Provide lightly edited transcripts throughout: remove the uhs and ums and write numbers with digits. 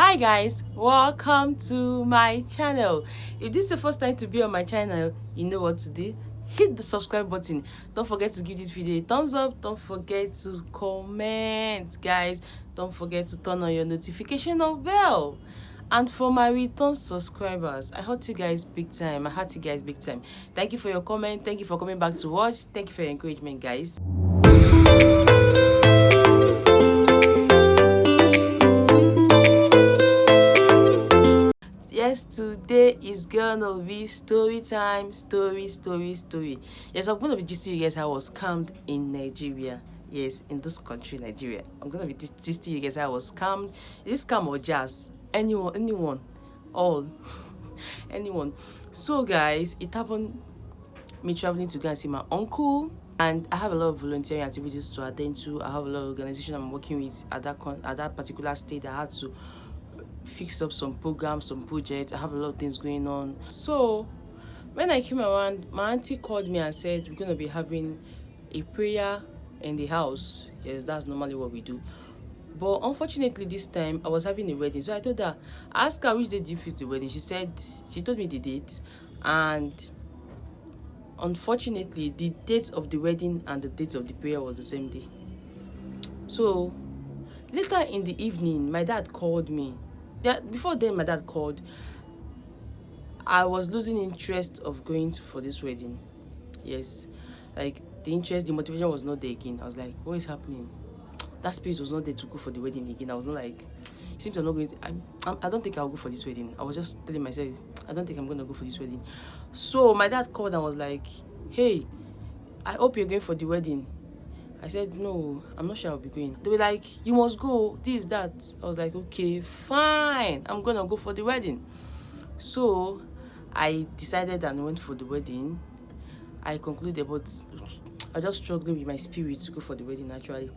Hi guys, welcome to my channel. If this is your first time to be on my channel, you know what to do. Hit the subscribe button. Don't forget to give this video a thumbs up. Don't forget to comment, guys. Don't forget to turn on your notification bell. And for my return subscribers, I heart you guys big time. Thank you for your comment. Thank you for coming back to watch. Thank you for your encouragement, guys. Yes, today is gonna be story time. Story. Yes, I'm gonna be teaching you guys how I was scammed in Nigeria. Yes, in this country, Nigeria. I'm gonna be teaching you guys how I was scammed. Is this scam or jazz? Anyone, all, anyone. So, guys, it happened. Me traveling to go and see my uncle, and I have a lot of volunteering activities to attend to. I have a lot of organization I'm working with at that particular state. I had to fix up some programs, some projects. I have a lot of things going on. So when I came around, my auntie called me and said we're going to be having a prayer in the house. Yes, that's normally what we do. But unfortunately this time I was having a wedding. So I told her, ask her which day do you fix the wedding. She told me the date, and unfortunately the dates of the wedding and the dates of the prayer was the same day. So later in the evening, my dad called me. Before then, my dad called. I was losing interest of going for this wedding. Yes, like the interest, the motivation was not there again. I was like, what is happening? That spirit was not there to go for the wedding again. I was not like, it seems I'm not going to, I don't think I'll go for this wedding. I was just telling myself, I don't think I'm going to go for this wedding. So my dad called and was like, hey, I hope you're going for the wedding. I said, no, I'm not sure I'll be going. They were like, you must go, this, that. I was like, okay, fine. I'm going to go for the wedding. So I decided and went for the wedding. I concluded, but I just struggling with my spirit to go for the wedding, actually.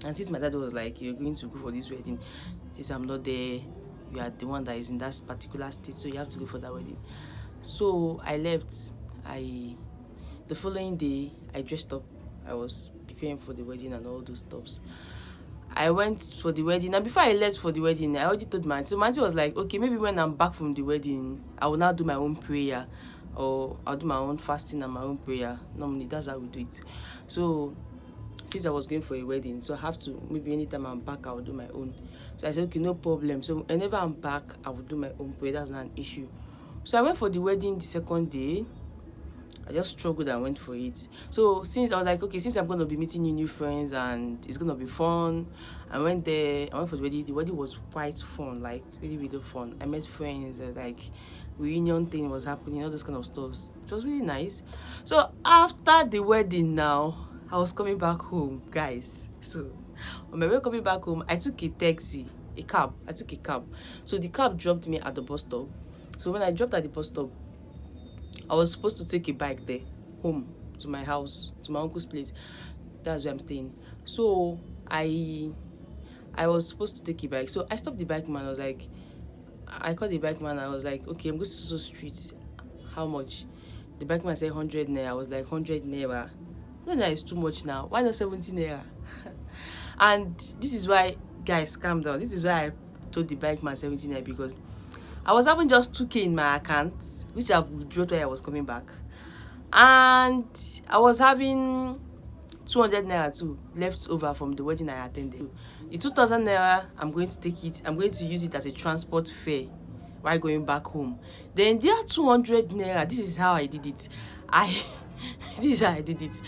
And since my dad was like, you're going to go for this wedding, since I'm not there, you are the one that is in that particular state, so you have to go for that wedding. So I left. The following day, I dressed up. I was preparing for the wedding and all those stuffs. I went for the wedding, and before I left for the wedding, I already told my auntie. So my auntie was like, okay, maybe when I'm back from the wedding, I will now do my own prayer, or I'll do my own fasting and my own prayer. Normally, that's how we do it. So since I was going for a wedding, so I have to, maybe anytime I'm back, I will do my own. So I said, okay, no problem. So whenever I'm back, I will do my own prayer. That's not an issue. So I went for the wedding the second day. I just struggled and went for it. So since I was like, okay, since I'm going to be meeting new friends and it's going to be fun, I went there. I went for the wedding. The wedding was quite fun, like really fun. I met friends, like reunion thing was happening, all those kind of stuff. It was really nice. So after the wedding now, I was coming back home, guys. So on my way coming back home, I took a taxi, a cab. I took a cab. So the cab dropped me at the bus stop. So when I dropped at the bus stop, I was supposed to take a bike there, home, to my house, to my uncle's place. That's where I'm staying. So I was supposed to take a bike. So I stopped the bike man. I called the bike man. I was like, okay, I'm going to so street. How much? The bike man said 100 naira. I was like, 100 naira. No, that is too much now. Why not 70 naira? And this is why, guys, calm down. This is why I told the bike man 70 naira, because I was having just 2K in my account, which I withdrew while I was coming back. And I was having 200 naira too left over from the wedding I attended. The 2,000 naira, I'm going to take it. I'm going to use it as a transport fare while going back home. Then there are 200 naira. This is how I did it. This is how I did it.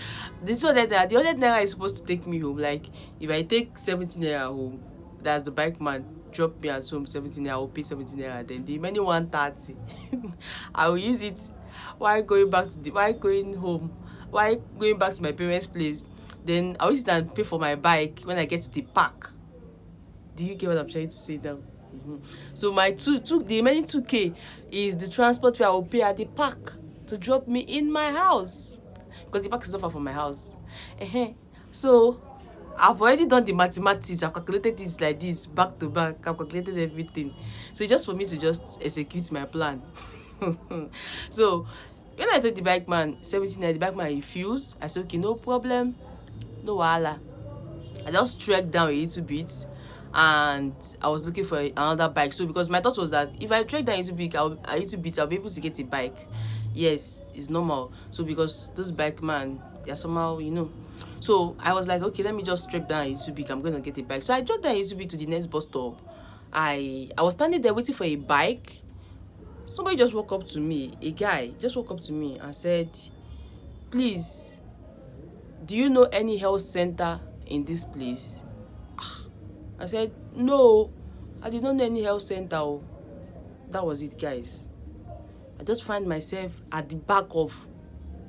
The 200 naira, the 100 naira is supposed to take me home. Like if I take 70 naira home, that's the bike man drop me at home 17 naira, I will pay 17 naira. Then the remaining 130 I will use it while going back to while going back to my parents' place. Then I will sit and pay for my bike when I get to the park. Do you get what I'm trying to say now? So my the remaining 2K is the transport fare I will pay at the park to drop me in my house, because the park is not far from my house. So I've already done the mathematics. I've calculated it like this, back to back. I've calculated everything. So it's just for me to just execute my plan. So when I told the bike man 17, the bike man refused. I said, okay, no problem, no wahala. I just trekked down a little bit, and I was looking for another bike. So because my thought was that if I trek down a little bit, I'll be able to get a bike. Yes, it's normal. So because those bike man, they're somehow, So I was like, okay, let me just trek down a little bit. I'm gonna get a bike. So I drove down a little bit to the next bus stop. I was standing there waiting for a bike. Somebody just walked up to me. A guy just walked up to me and said, please, do you know any health center in this place? I said, no, I did not know any health center. Oh. That was it, guys. I just find myself at the back of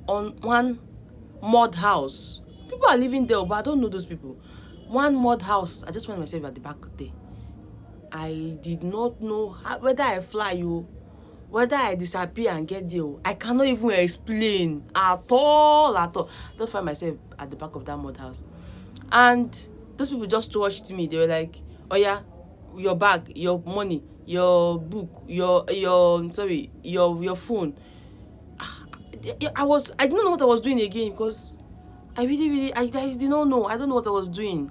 on one mud house. People are living there, but I don't know those people. One mud house. I just find myself at the back there. I did not know whether I fly whether I disappear and get there. I cannot even explain at all. I just find myself at the back of that mud house. And those people just watched me. They were like, oh yeah, your bag, your money, your book, your phone. I didn't know what I was doing again, because I really I did not know. I don't know what I was doing.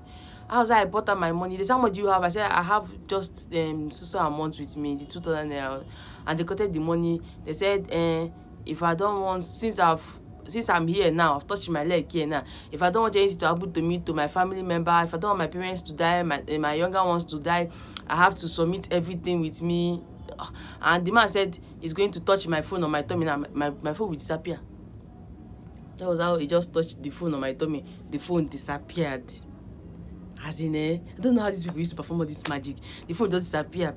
I bought out my money. They said, how much do you have? I said, I have just so amount with me, the 2,000 naira. And they collected the money. They said, if I don't want, since I'm here now, I've touched my leg here now. If I don't want anything to happen to me, to my family member, if I don't want my parents to die, my younger ones to die, I have to submit everything with me. And the man said he's going to touch my phone on my tummy. Now my phone will disappear. That was how he just touched the phone on my tummy. The phone disappeared. As in, I don't know how these people used to perform all this magic. The phone just disappeared.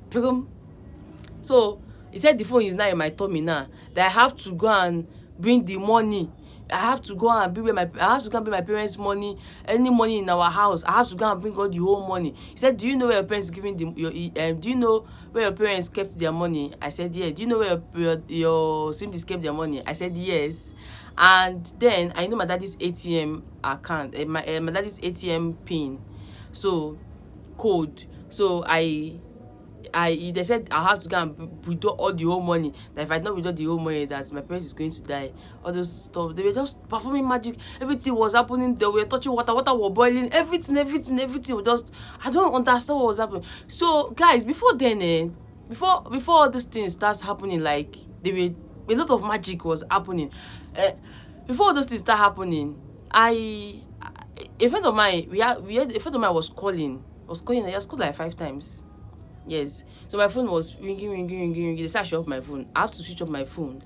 So he said the phone is now in my tummy now. That I have to go and bring the money. I have to go and bring my parents' money, any money in our house. I have to go and bring all the whole money. He said, do you know where your parents giving do you know where your parents kept their money? I said, yeah. Do you know where your siblings kept their money? I said, yes. And then I know my daddy's ATM account, my daddy's ATM pin, so code. So they said I have to go and withdraw all the whole money. That if I don't withdraw the whole money, that my parents is going to die. All those stuff. They were just performing magic. Everything was happening. They were touching water. Water was boiling. Everything was just. I don't understand what was happening. So guys, before then, before all these things starts happening, like a lot of magic was happening. Before all those things start happening, a friend of mine, a friend of mine was calling. I just called like 5 times. Yes. So my phone was ringing. They said I should off my phone. I have to switch off my phone.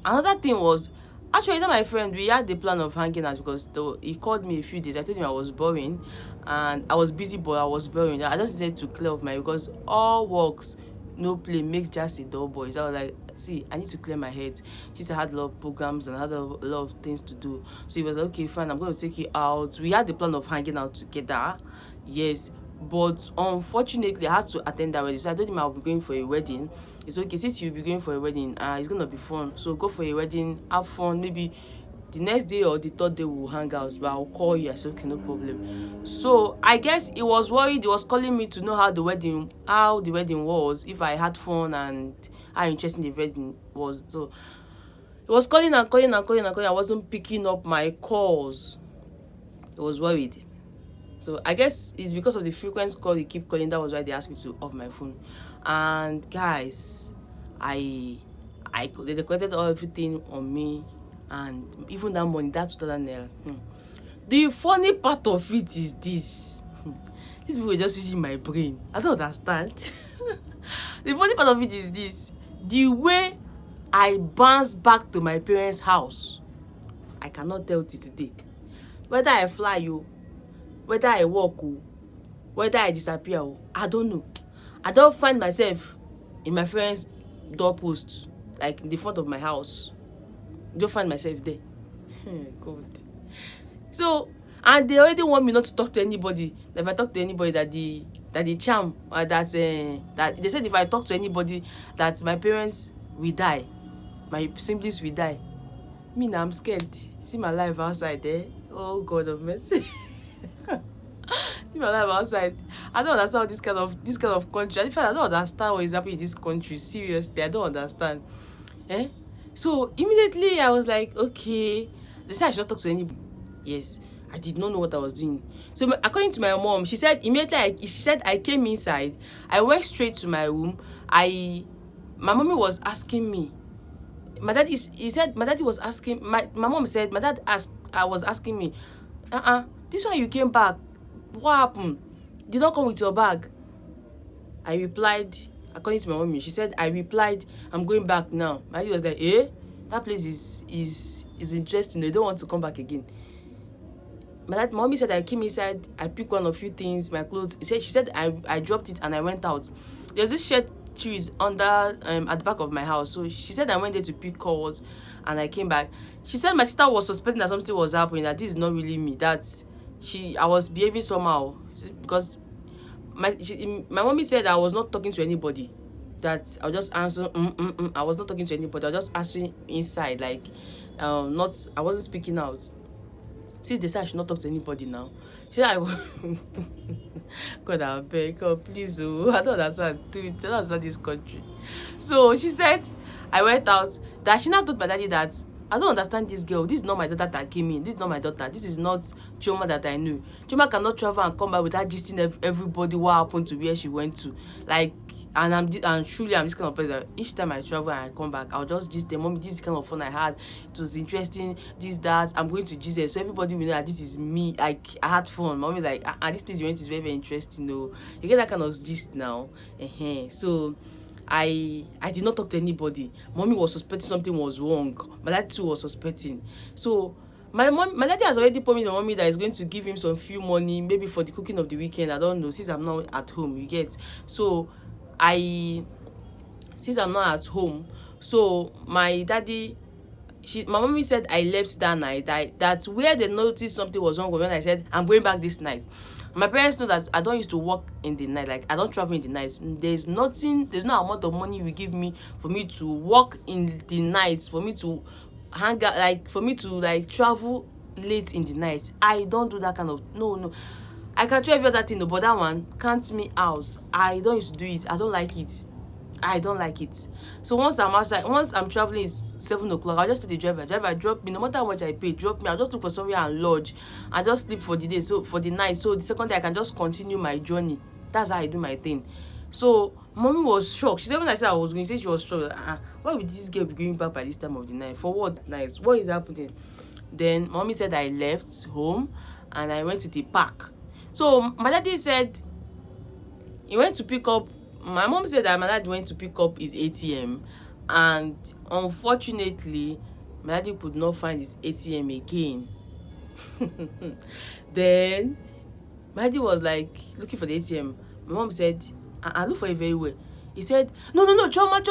Another thing was, actually, my friend, we had the plan of hanging out because he called me a few days. I told him I was boring and I was busy, but I was boring. I just needed to clear off because all works, no play makes just a dull boy. So I was like, see, I need to clear my head. Since I had a lot of programs and I had a lot of things to do. So he was like, okay, fine, I'm going to take you out. We had the plan of hanging out together. Yes. But unfortunately, I had to attend that wedding. So I told him I'll be going for a wedding. It's okay, since you'll be going for a wedding, it's gonna be fun. So go for a wedding, have fun. Maybe the next day or the third day we'll hang out. But I'll call you. I said, okay, no problem. So I guess he was worried. He was calling me to know how the wedding was, if I had fun and how interesting the wedding was. So he was calling. I wasn't picking up my calls. He was worried. So I guess it's because of the frequent call he keep calling. That was why they asked me to off my phone. And guys, they collected everything on me, and even that money, that 2,000 naira. The funny part of it is this. These people were just using my brain. I don't understand. The funny part of it is this. The way I bounced back to my parents' house, I cannot tell till today. Whether I fly whether I walk, whether I disappear, I don't know. I don't find myself in my friend's doorpost, like in the front of my house. I don't find myself there. God. So, and they already want me not to talk to anybody. That if I talk to anybody, that the charm, that they said if I talk to anybody, that my parents will die, my siblings will die. Me now, I'm scared. See my life outside there. Oh God of mercy. See my life outside. I don't understand this kind of country. In fact, I don't understand what is happening in this country. Seriously, I don't understand. So immediately I was like, okay. They said I should not talk to anybody. Yes. I did not know what I was doing. So according to my mom, she said immediately she said I came inside, I went straight to my room. My mommy was asking me. My dad is he said my daddy was asking my mom said my dad asked I was asking me, this one you came back. What happened? Did not come with your bag. I replied, according to my mommy, she said I replied, I'm going back now. My daddy was like, that place is interesting. They don't want to come back again. My mommy said I came inside, I picked one of few things, my clothes. She said I dropped it and I went out. There's this shed trees under at the back of my house. So she said I went there to pick calls and I came back. She said my sister was suspecting that something was happening, that this is not really me, that I was behaving somehow because my mommy said I was not talking to anybody, that I was just answering I was not talking to anybody, I was just answering inside, like I wasn't speaking out. Since they said I should not talk to anybody now, she said I was God, I beg, God, please, oh, I don't understand. I don't understand this country. So she said I went out. That she now told my daddy that I don't understand this girl. This is not my daughter that came in. This is not my daughter. This is not Chioma that I knew. Chioma cannot travel and come back without gisting everybody what happened to where she went to. Like, and truly I'm this kind of person that each time I travel and I come back, I'll just gist them, mommy, this is kind of fun I had. It was interesting, this, that. I'm going to Jesus. So everybody will know that this is me. Like, I had fun. Mommy like, this place you went is very, very interesting. You get that kind of gist now. So I did not talk to anybody. Mommy was suspecting something was wrong. My dad too was suspecting. So my daddy has already promised my mommy that he's going to give him some few money, maybe for the cooking of the weekend. I don't know, since I'm not at home, you get. So since I'm not at home, so my daddy, my mommy said I left that night. That's where they noticed something was wrong when I said I'm going back this night. My parents know that I don't used to work in the night, like I don't travel in the night. There's no amount of money you give me for me to work in the night, for me to hang out, like for me to like travel late in the night. I don't do that kind of no. I can try every other thing, but that one count me out. I don't used to do it. I don't like it. So once I'm outside, once I'm traveling, it's 7 o'clock. I'll just tell the driver drop me, no matter how much I pay, drop me. I'll just look for somewhere and lodge and just sleep for the day, so for the night. So the second day I can just continue my journey. That's how I do my thing. So mommy was shocked. She said when I said I was going, she said she was shocked. Why would this girl be going back by this time of the night? For what night? What is happening? Then mommy said I left home and I went to the park. So my daddy said he went to pick up. My mom said that my dad went to pick up his ATM, and unfortunately my daddy could not find his ATM again. Then my daddy was like looking for the ATM. My mom said, I look for it very well. He said, no, Chioma,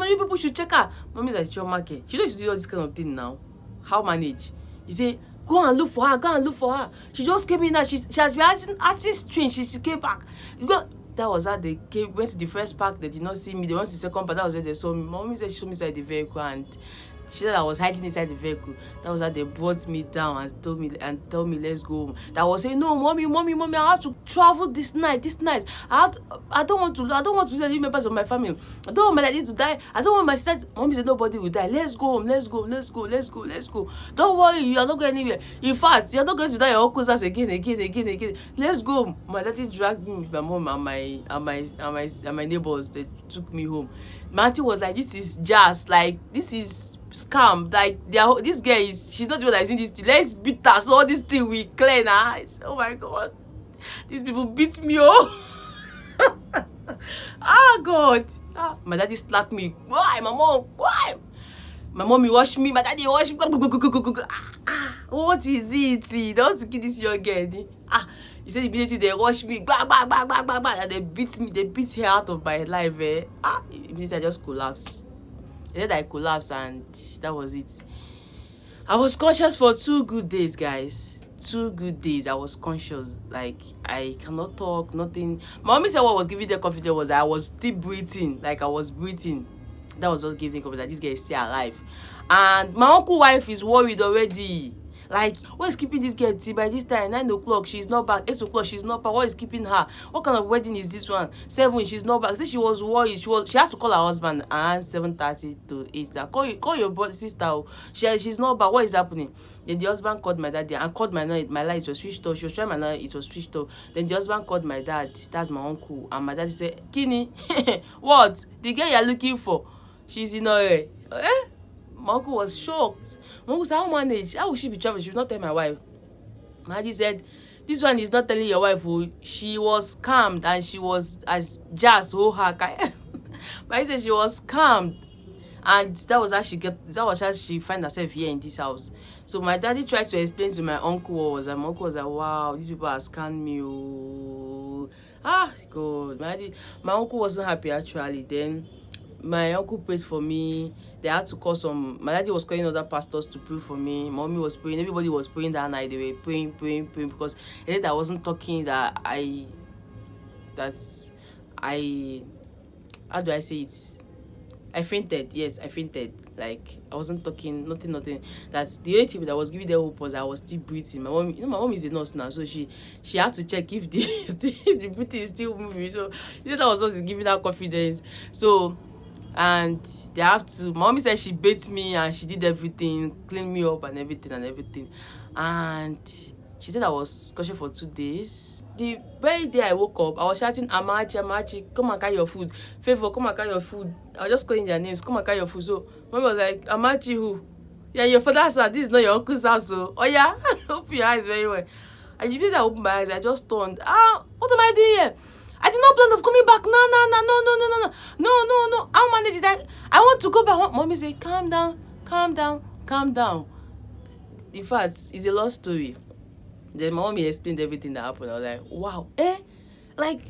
you people should check her. Mommy is like, Chioma, she knows to do all this kind of thing now. How manage? He said, go and look for her. She just came in now. She has been acting strange. She came back. That was how they went to the first park. They did not see me. They went to the second park. That was where they saw me. My mommy said she saw me inside the vehicle, and she said I was hiding inside the vehicle. That was how they brought me down and told me let's go home. That was saying, no, mommy, I have to travel this night. I don't want to lose any members of my family. I don't want my daddy to die. I don't want my sister. Mommy said nobody will die. Let's go home. Let's go. Don't worry, you are not going anywhere. In fact, you are not going to die your uncle's house again. Let's go. My daddy dragged me with my mom and my neighbors. They took me home. My auntie was like, this is just like, this is scam. Like, this girl she's not the one that is doing this thing. Let's beat her so all this thing we clear now. Oh my God, these people beat me. God. My daddy slapped me. Why? My mom? Why? My mommy washed me. My daddy washed me. What is it? They want to kill this young girl. He said immediately they washed me. And they beat me. They beat her out of my life. Immediately I just collapsed. They said I collapsed, and that was it. I was conscious for 2 good days, guys. 2 good days. I was conscious. Like, I cannot talk, nothing. My mommy said what was giving them confidence was that I was still breathing. Like, I was breathing. That was what giving confidence that this girl is still alive. And my uncle's wife is worried already. Like, what is keeping this girl till by this time? 9 o'clock, she's not back. 8 o'clock, she's not back. What is keeping her? What kind of wedding is this one? 7, she's not back. Say she was worried. She has to call her husband around 7:30 to 8. That call your brother, sister. She's not back. What is happening? Then the husband called my dad and called my light. My light was switched off. She was trying my light, it was switched off. Then the husband called my dad. That's my uncle. And my dad said, Kini, what? The girl you're looking for, she's in a My uncle was shocked. My uncle said, how manage? How will she be traveling? She will not tell my wife. My daddy said, this one is not telling your wife who she was calmed and she was as jazz who her. But he said she was calmed. And that was how she find herself here in this house. So my daddy tried to explain to my uncle what was, and my uncle was like, wow, these people have scammed me. Oh. God. My uncle wasn't happy actually. Then my uncle prayed for me. They had to call my daddy was calling other pastors to pray for me. Mommy was praying. Everybody was praying that night. They were praying because they said I wasn't talking, how do I say it? I fainted. Yes, I fainted. Like, I wasn't talking, nothing. That's the only thing that was giving them hope was I was still breathing. My mom is a nurse now, so she had to check if the if the breathing is still moving. So that was just giving her confidence. So, and they have to. My mommy said she bathed me and she did everything, cleaned me up and everything. And she said I was cautious for 2 days. The very day I woke up, I was shouting, Amachi, come and carry your food. Favor, come and carry your food. I was just calling their names, come and carry your food. So, mommy was like, Amachi who? Yeah, your father's house. This is not your uncle's house. So, oh yeah, open your eyes very well. And immediately I opened my eyes, I just turned. What am I doing here? I did not plan of coming back. No. How many did I want to go back. Mommy said, calm down. In fact, it's a long story. Then my mommy explained everything that happened. I was like, wow, like,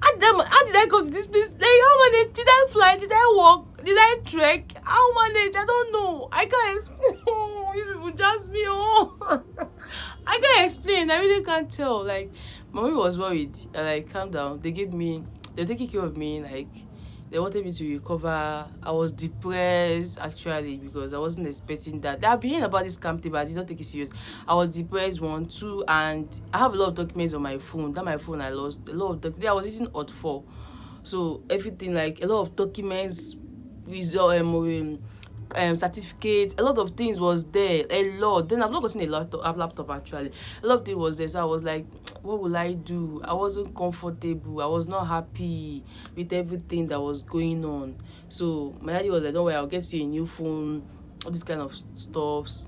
how did I come to this place? Like, how manage? Did I fly? Did I walk? Did I trek? How manage? I don't know. I can't explain. You people just me. I can't explain. I really can't tell. Like, mommy was worried. Like, calm down. They're taking care of me. Like, they wanted me to recover. I was depressed actually because I wasn't expecting that. I've been hearing about this camp thing, but I did not take it serious. I was depressed, 1, 2, and I have a lot of documents on my phone. That my phone I lost a lot of documents. I was using Hot 4, so everything, like a lot of documents, certificates, a lot of things was there. A lot. Then I've not gotten a laptop actually. A lot of things was there. So I was like, what will I do? I wasn't comfortable. I was not happy with everything that was going on. So my daddy was like, don't worry, I'll get you a new phone, all this kind of stuffs.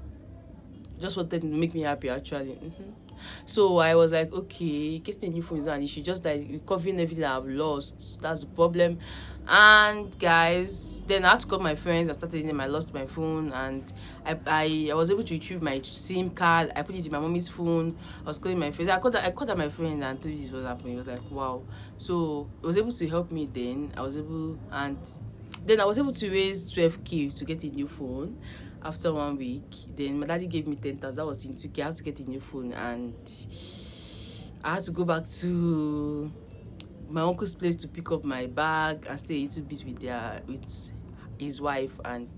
Just wanted to make me happy actually. So I was like, okay, getting a new phone is not an issue, just like recovering everything that I've lost. That's the problem. And guys, then I had to call my friends. I started in I lost my phone, and I was able to retrieve my SIM card. I put it in my mommy's phone. I was calling my friends. I called out my friend and told this was happening. It was like, wow. So it was able to help me then. I was able to raise 12K to get a new phone. After 1 week, then my daddy gave me 10,000. That was 22K. I had to get a new phone, and I had to go back to my uncle's place to pick up my bag and stay a little bit with his wife. And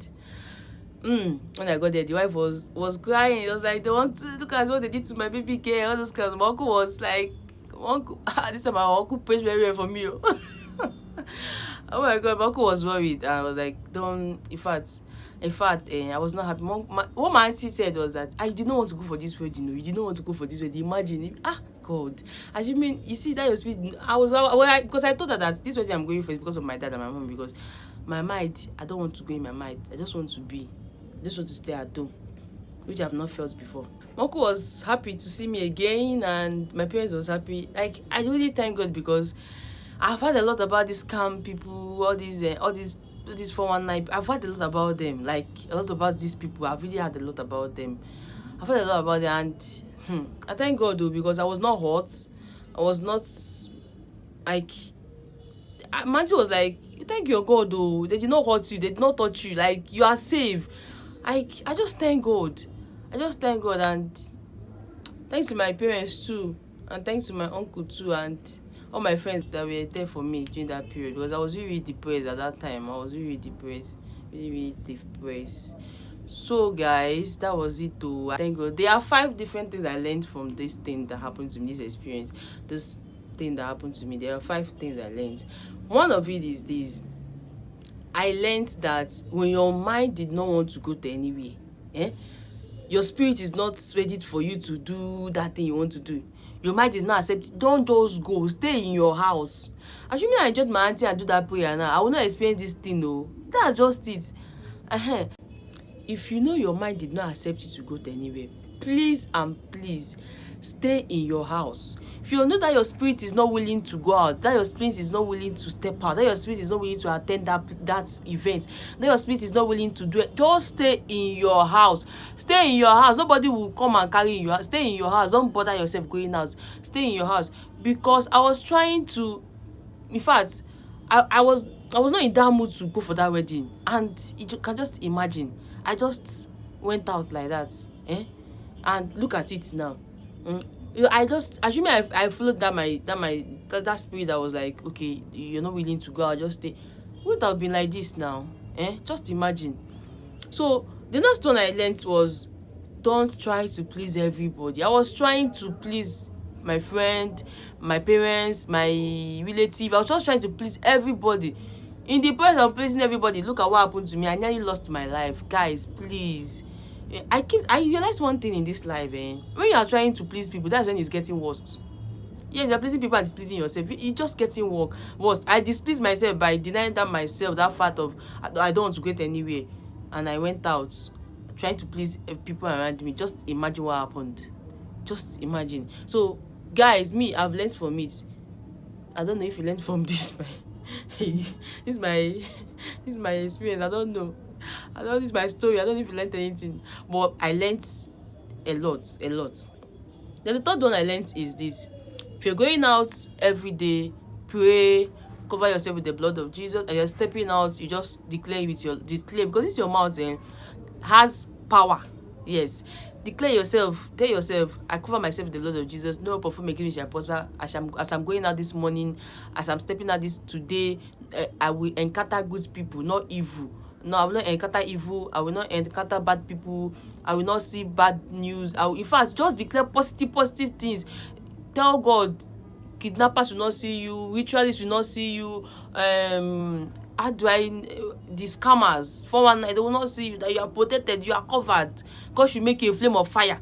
when I got there, the wife was crying. It was like, they want to look at what they did to my baby girl. All those kinds. My uncle was like, this time my uncle prayed very well for me. Oh my God, my uncle was worried, and I was like, in fact, I was not happy. What my auntie said was that I did not want to go for this wedding. No, you did not want to go for this wedding. Imagine God. As you mean, you see that your speech. Because I thought that this wedding I'm going for is because of my dad and my mom. Because my mind, I don't want to go in my mind. I just want to stay at home, which I've not felt before. My uncle was happy to see me again, and my parents was happy. Like, I really thank God because I've heard a lot about these scam people, all these 419. I've heard a lot about them, like a lot about these people. I've really heard a lot about them. I've heard a lot about them, and I thank God though, because I was not hurt. I was not like. Manti was like, thank your God though. They did not hurt you. They did not touch you. Like, you are safe. I just thank God. And thanks to my parents too, and thanks to my uncle too, and all my friends that were there for me during that period, because I was really depressed at that time. I was really depressed. So guys, that was it too. Thank God. There are 5 different things I learned from this thing that happened to me, this experience, this thing that happened to me. There are 5 things I learned. One of it is this. I learned that when your mind did not want to go to anywhere, eh, your spirit is not ready for you to do that thing you want to do. Your mind is not accepting. Don't just go. Stay in your house. Assuming I join my auntie and do that prayer now, I will not experience this thing. No, that's just it. If you know your mind did not accept you to go to anywhere, please and please stay in your house. If you know that your spirit is not willing to go out, that your spirit is not willing to step out, that your spirit is not willing to attend that event, that your spirit is not willing to do it, just stay in your house. Stay in your house. Nobody will come and carry you. Stay in your house. Don't bother yourself going out. Stay in your house. Because I was trying to, in fact, I was not in that mood to go for that wedding, and you can just imagine. I just went out like that, and look at it now. I just assuming I followed that spirit that was like, okay, you're not willing to go out, just stay. Would have been like this now, Just imagine. So the next one I learned was, don't try to please everybody. I was trying to please my friend, my parents, my relative. I was just trying to please everybody. In the process of pleasing everybody, look at what happened to me. I nearly lost my life. Guys, please. I realized one thing in this life, when you are trying to please people, that's when it's getting worse. Yes, you're pleasing people and displeasing yourself. It's just getting worse. I displeased myself by denying that fact of I don't want to get anywhere, and I went out trying to please people around me. Just imagine what happened. Just imagine. So, guys, I've learned from it. I don't know if you learned from this. this is my experience. I don't know. This is my story. I don't know if you learned anything, but I learned a lot. Then the third one I learned is this: if you're going out every day, pray, cover yourself with the blood of Jesus, and you're stepping out, you just declare because it's your mouth has power. Yes. Declare yourself, tell yourself, I cover myself with the blood of Jesus. No weapon formed against me shall prosper. As I'm going out this morning, as I'm stepping out this today, I will encounter good people, not evil. No, I will not encounter evil. I will not encounter bad people. I will not see bad news. In fact, just declare positive things. Tell God, kidnappers will not see you, ritualists will not see you, the scammers 419, they will not see you, that you are protected, you are covered. God should make you a flame of fire.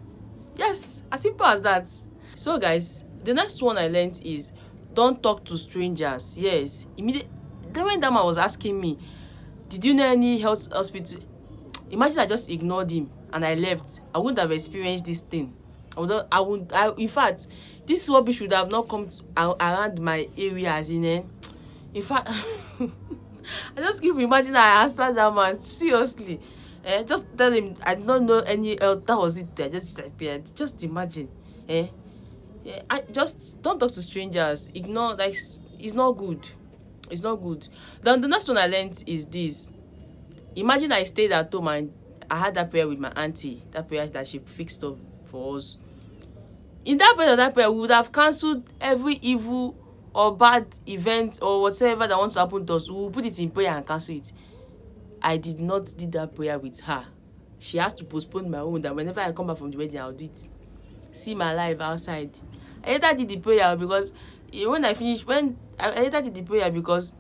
Yes, as simple as that. So guys, the next one I learned is, don't talk to strangers. Yes, immediately when that man was asking me, did you know any health hospital, imagine I just ignored him and I left. I wouldn't have experienced this thing. In fact, this rubbish should have not come around my area, as in fact, I just keep imagining I answered that man. Seriously. Just tell him I don't know any else. That was it. I just disappeared. Just imagine. I just don't talk to strangers. Ignore, like, it's not good. It's not good. Then the next one I learned is this. Imagine I stayed at home and I had that prayer with my auntie. That prayer that she fixed up for us. In that prayer, we would have cancelled every evil or bad event or whatever that wants to happen to us. We will put it in prayer and cancel it. I did not do that prayer with her. She has to postpone my own, that whenever I come back from the wedding, I'll do it. See my life outside. I later did the prayer because when I later did the prayer because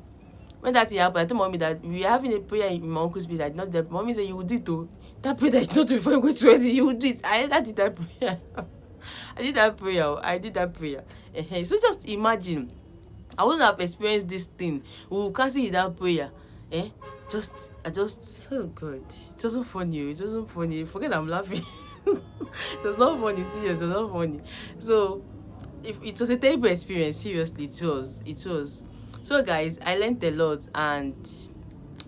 when that thing happened, I told mommy that we are having a prayer in my uncle's place. I did not do that. Mommy said, you will do it too. That prayer that you don't do before you go to wedding, you will do it. I later did that prayer. I did that prayer. So just imagine, I wouldn't have experienced this thing. We will cancel it that prayer. I just, oh God, it wasn't funny. It wasn't funny. Forget I'm laughing. It was not funny, serious. It was not funny. So, if it was a terrible experience, seriously, it was. So guys, I learned a lot, and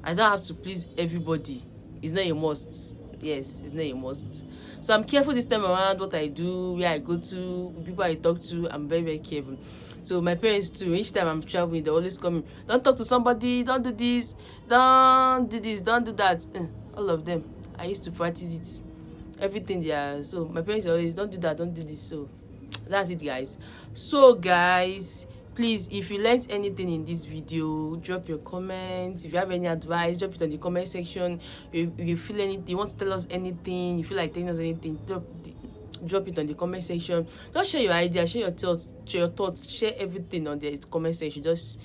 I don't have to please everybody. It's not a must. Yes, it's not a must. So I'm careful this time around, what I do, where I go to, people I talk to. I'm very, very careful. So my parents too, each time I'm traveling, they always come in, don't talk to somebody, don't do this, don't do this, don't do that. All of them, I used to practice it, everything there. So my parents always, don't do that, don't do this. So that's it, guys. So guys, please, if you learned anything in this video, drop your comments. If you have any advice, drop it on the comment section. If you feel anything, you want to tell us anything, you feel like telling us anything, drop it on the comment section. Just share your ideas, share your thoughts, share everything on the comment section. Just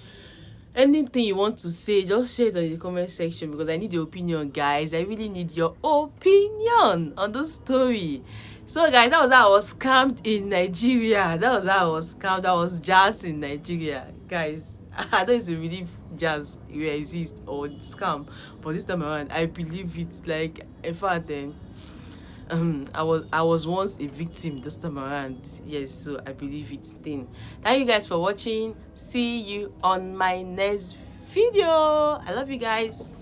anything you want to say, just share it on the comment section, because I need your opinion, guys. I really need your opinion on the story. So guys, that was how I was scammed in Nigeria. That was how I was scammed. I was jazz in Nigeria, guys. I don't even believe jazz will exist or scam, but this time around I believe it. Like, in fact, I was once a victim. This time around, yes, so I believe it. Then thank you guys for watching. See you on my next video. I love you guys.